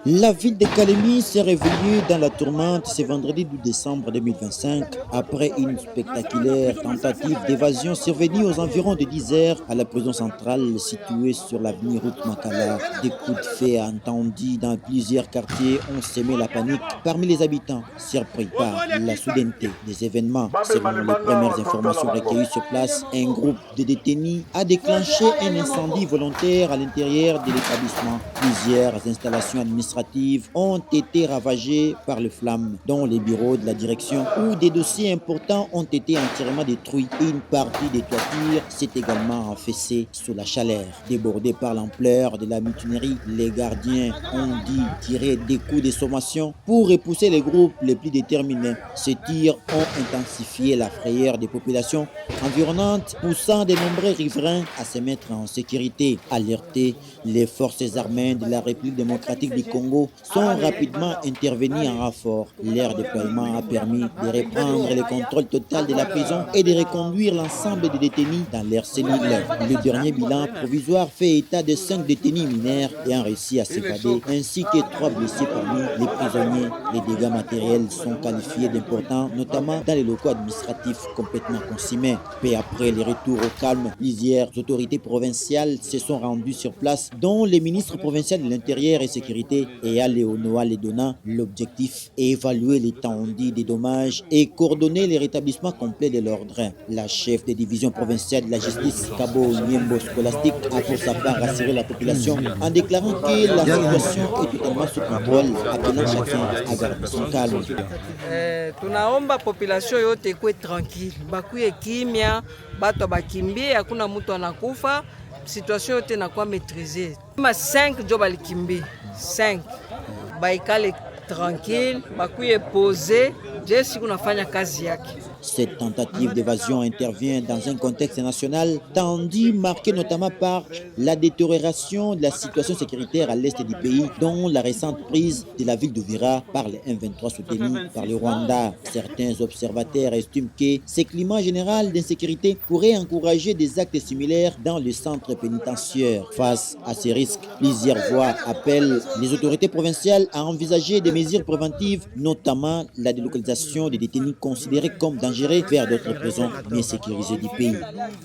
La ville de Kalemi s'est réveillée dans la tourmente ce vendredi 12 décembre 2025 après une spectaculaire tentative d'évasion survenue aux environs de 10 heures à la prison centrale située sur l'avenue Route Makala. Des coups de feu entendus dans plusieurs quartiers ont semé la panique parmi les habitants, surpris par la soudaineté des événements. Selon les premières informations recueillies sur place, un groupe de détenus a déclenché un incendie volontaire à l'intérieur de l'établissement. Plusieurs installations administratives ont été ravagées par les flammes, dont les bureaux de la direction où des dossiers importants ont été entièrement détruits. Une partie des toitures s'est également affaissée sous la chaleur. Débordés par l'ampleur de la mutinerie, les gardiens ont dû tirer des coups de sommation pour repousser les groupes les plus déterminés. Ces tirs ont intensifié la frayeur des populations environnantes, poussant de nombreux riverains à se mettre en sécurité. Alertés, les forces armées de la République démocratique du Congo sont rapidement intervenues en renfort. Leur déploiement a permis de reprendre le contrôle total de la prison et de reconduire l'ensemble des détenus dans leurs cellules. Le dernier bilan provisoire fait état de 5 détenus mineurs ayant réussi à s'évader, ainsi que 3 blessés parmi les prisonniers. Les dégâts matériels sont qualifiés d'importants, notamment dans les locaux administratifs complètement consumés. Peu après les retours au calme, plusieurs autorités provinciales se sont rendues sur place, dont les ministres provinciaux de l'Intérieur et Sécurité et à Léonoa Ledona. L'objectif est évaluer l'étendue des dommages et coordonner le rétablissement complet de l'ordre. La chef de division provinciale de la justice, Kabo Niembo Scholastique, a pour sa part rassuré la population en déclarant que la situation est totalement sous contrôle, appelant chacun à garder son calme. Tunaomba population yote ikuwe tranquille, bakuye kimya, bato bakimbie, hakuna mtu anakufa, situation yote inakuwa maîtrisée. Kama 5 ndio balikimbia, 5 baikale tranquille, bakuye poser, Jesi kunafanya kazi yake. Cette tentative d'évasion intervient dans un contexte national tendu, marqué notamment par la détérioration de la situation sécuritaire à l'est du pays, dont la récente prise de la ville d'Uvira par les M23 soutenus par le Rwanda. Certains observateurs estiment que ce climat général d'insécurité pourrait encourager des actes similaires dans le centre pénitentiaire. Face à ces risques, plusieurs voix appellent les autorités provinciales à envisager des mesures préventives, notamment la délocalisation des détenus considérés comme dangereux vers d'autres prisons bien sécurisées du pays.